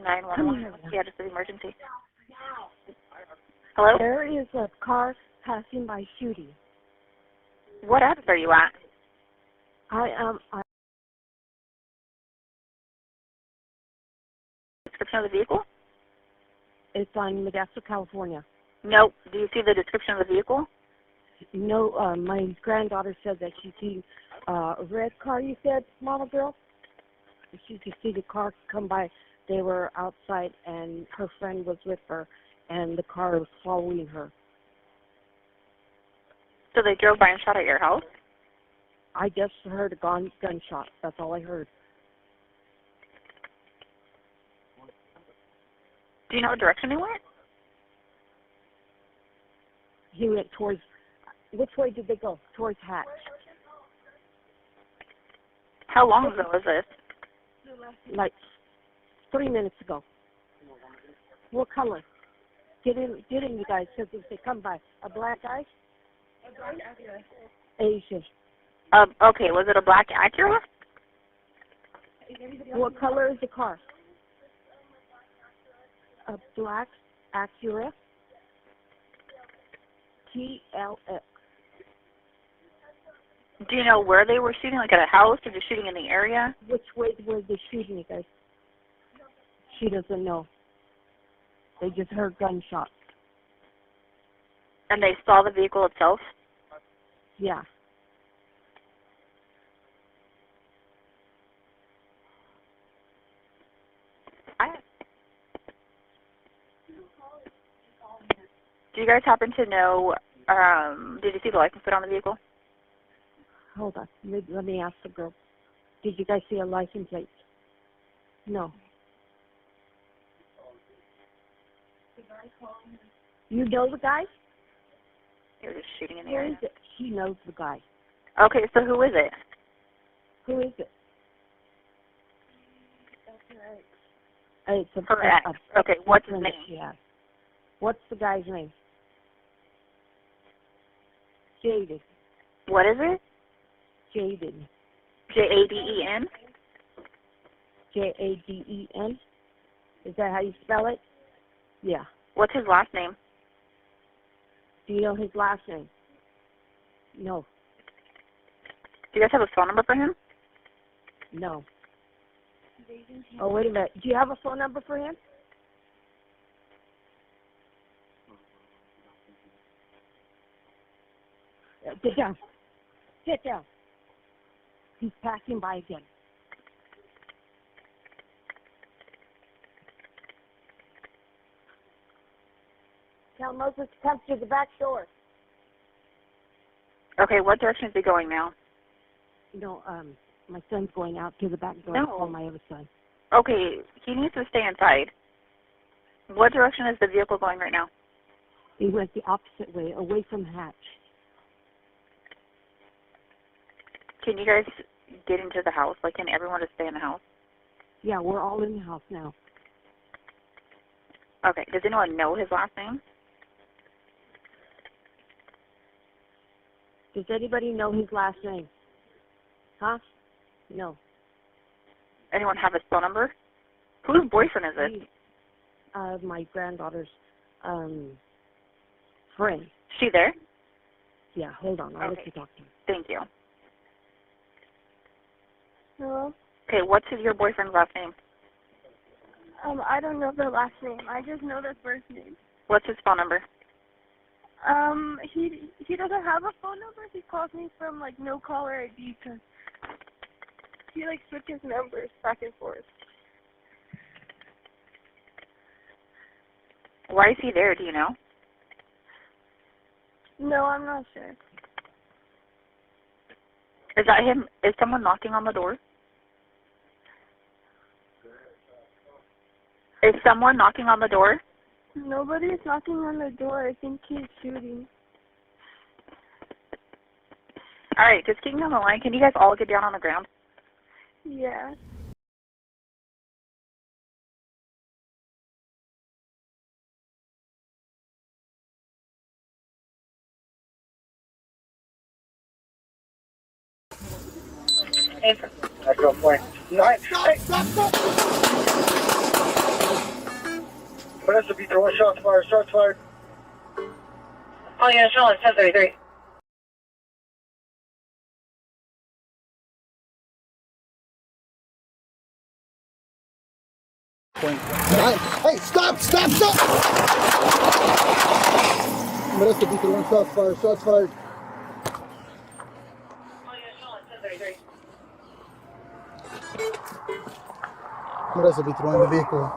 911. Yeah, just an emergency. Hello? There is a car passing by shooting. What address are you at? Description of the vehicle? It's on Modesto, California. No. Do you see the description of the vehicle? No, my granddaughter said that she seen a red car, you said, mama girl? She could see the car come by. They were outside, and her friend was with her, and the car was following her. So they drove by and shot at your house? I just heard a gunshot. That's all I heard. Do you know what direction he went? He went towards, which way did they go? Towards Hatch. How long ago was this? Like 3 minutes ago. What color? Get in, you guys, because if they come by. A black guy? A black Acura. Asian. Okay, was it a black Acura? What color is the car? A black Acura. TLX. Do you know where they were shooting, like at a house, or just shooting in the area? Which way were they shooting, you guys? She doesn't know. They just heard gunshots. And they saw the vehicle itself? Yeah. Do you guys happen to know, did you see the license plate on the vehicle? Hold on. Let me ask the girl. Did you guys see a license plate? No. You know the guy? They were just shooting in the Who area. is it? She knows the guy. Okay, so who is it? Who is it? It's a Her ex. Okay, what's his name? Yeah. What's the guy's name? Jaden. What is it? Jaden. Jaden? Jaden. Is that how you spell it? Yeah. What's his last name? Do you know his last name? No. Do you guys have a phone number for him? No. Oh, wait a minute. Do you have a phone number for him? Sit down. Sit down. He's passing by again. Tell Moses to come to the back door. Okay, what direction is he going now? No, my son's going out to the back door No. to call my other son. Okay, he needs to stay inside. What direction is the vehicle going right now? He went the opposite way, away from Hatch. Can you guys get into the house? Like, can everyone just stay in the house? Yeah, we're all in the house now. Okay, does anyone know his last name? Does anybody know his last name? Huh? No. Anyone have his phone number? Whose boyfriend is it? My granddaughter's friend. She there? Yeah, hold on. I'll let you talk to him. Thank you. Hello? Okay, what's your boyfriend's last name? I don't know the last name. I just know the first name. What's his phone number? He doesn't have a phone number. He calls me from, like, no caller ID because he, like, switches numbers back and forth. Why is he there? Do you know? No, I'm not sure. Is that him? Is someone knocking on the door? Is someone knocking on the door? Nobody's knocking on the door. I think he's shooting. All right, just keep me on the line. Can you guys all get down on the ground? Yeah. That's your point. Modesto PD, one shots fired, shots fired. All units, roll at 1033. Hey, stop! Modesto PD, one shots fired, shots fired. All units, roll at 1033. Modesto PD, the vehicle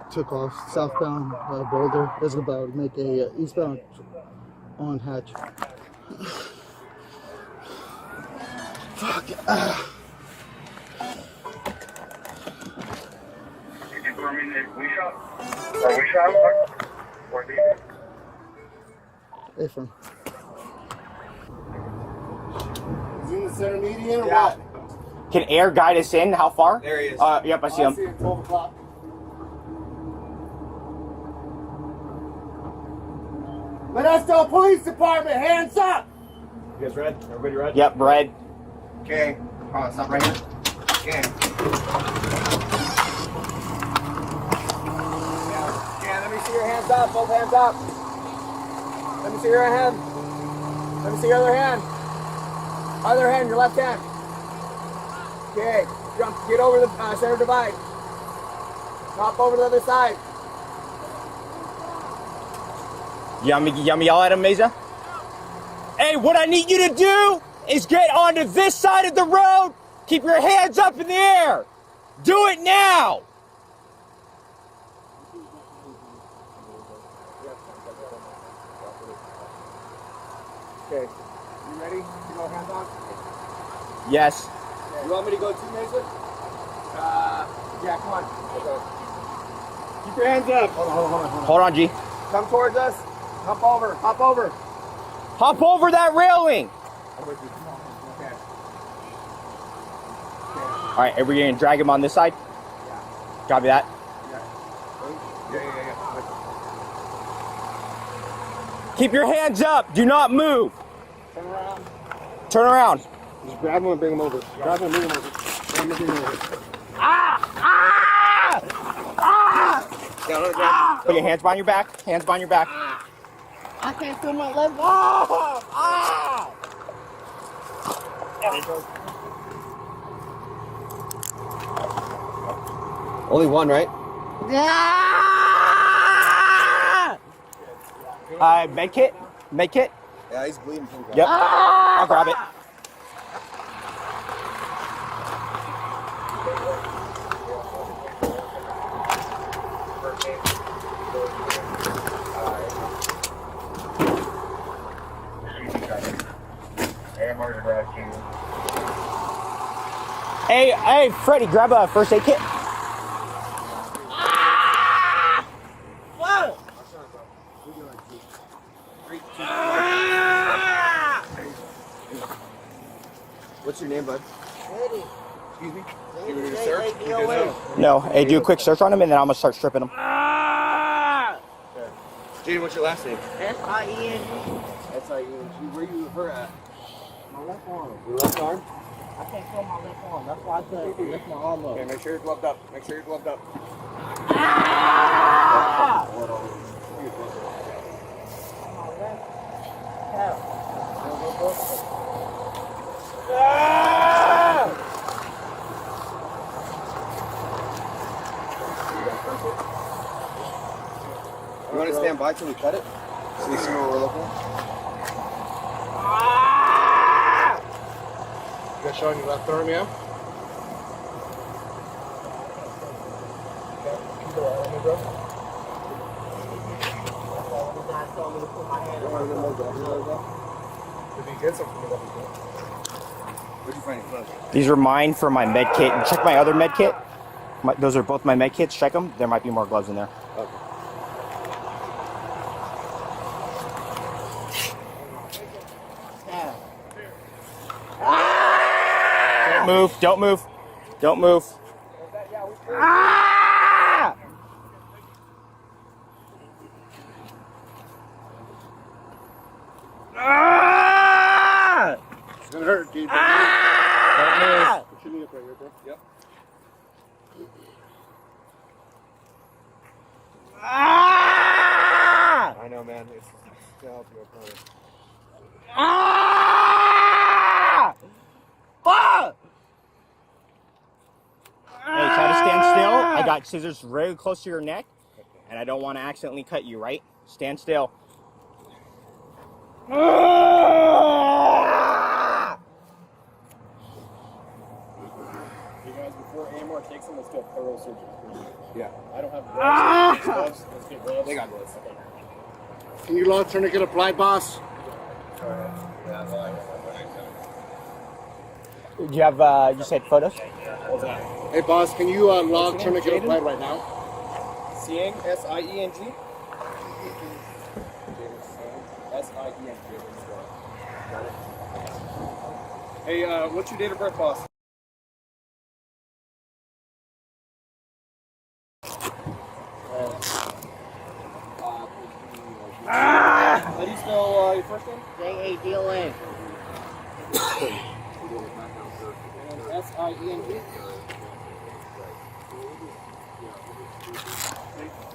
took off southbound Boulder. Is about to make a eastbound on hatch. Fuck. Confirming that we shot? Or we shot? Or the... Hey, friend. Is he in the center median or what? Can air guide us in? How far? There he is. Yep, I see him. I see him, 12 o'clock. Modesto Police Department, hands up! You guys read? Everybody read? Yep, red. Okay. Stop right here. Okay. Yeah, let me see your hands up, both hands up. Let me see your hand. Let me see your other hand. Other hand, your left hand. Okay, jump, get over the center divide. Hop over to the other side. You want me to yell at him, Mesa? Hey, what I need you to do is get onto this side of the road. Keep your hands up in the air. Do it now. Okay, you ready to go hands on? Yes. You want me to go too, Mason? Yeah, come on. Okay. Keep your hands up. Hold on, G. Come towards us. Hop over. Hop over. Hop over that railing. I'm with you. Come on. Okay. All right, are we going to drag him on this side? Yeah. Copy that. Yeah. Keep your hands up. Do not move. Turn around. Turn around. Just grab him and bring him over. Grab him and bring him over. Grab him and bring him over. Put your hands behind your back. Hands behind your back. I can't feel my leg. Only one, right? Med kit. Med kit. Yeah, he's bleeding. Yep. I'll grab it. Hey, Freddie, grab a first aid kit. What's your name, bud? Eddie. Excuse me? You ready to search? No, hey, do a quick search on him, and then I'm gonna start stripping him. Jaden, what's your last name? S-I-N. S-I-N. Where you her at? My left arm. Your left arm? I can't feel my left arm. That's why I said lift my arm up. Okay, make sure you're gloved up. Make sure you're gloved up. You want to stand by till we cut it? So you see what we're looking at? You got shot in your left arm, yeah? Okay, keep it on me, bro. If you get something, that'd be good. Where'd you find it close? These are mine for my med kit. Check my other med kit. Those are both my med kits. Check them. There might be more gloves in there. Okay. Don't move. Don't move. Don't move. It's gonna hurt, dude. Don't move. Put your knee up right here, bro. Yep. Ah! to help you, I promise. Ah! Fuck! Hey, try to stand still. I got scissors very close to your neck, and I don't want to accidentally cut you, right? Stand still. Ah! You guys, before AMR takes them, let's do a thorough surgery. Yeah. I don't have gloves. Let's get gloves. They got gloves. Can you log tourniquet applied, boss? Do you have, you said photos? What's that? Hey, boss, can you log tourniquet applied right now? Singh, S-I-E-N-G. Jaden Singh, S-I-E-N-G. Got it. Hey, what's your date of birth, boss? How do you spell your first name? J-A-D-O-N. S-I-E-N-G.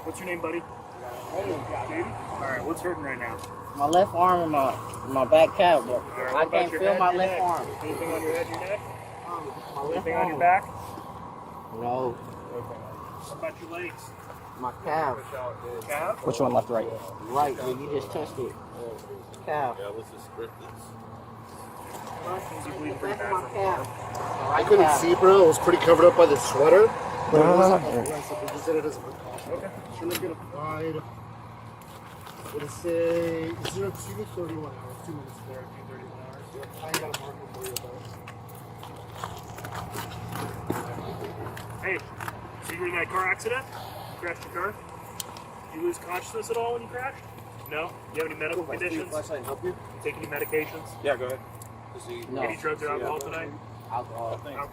What's your name, buddy? Jaden? Alright, what's hurting right now? My left arm and my back calf, but Alright, I what about can't your feel head, my your left neck? arm. Anything on your head, your neck? My left Anything on your arm. back? No, Okay. What about your legs? my calf. Calf? Which one, left or right? Right, man, you just touched it. Calf. Seems you bleeding pretty Back bad. of my calf. I couldn't see, bro. It was pretty covered up by the sweater. But it wasn't. Okay. We just did it as a precaution. Okay. Shouldn't get applied. Would it say 0 to 31 hours? 2 minutes there, 31 hours. I ain't got a marker for you, though. Hey, so you were in that car accident? You crashed your car? Did you lose consciousness at all when you crashed? No? You have any medical conditions? Flashlight help you? Take any medications? Yeah, go ahead. No. Any drugs or alcohol tonight? Alcohol. Alcohol.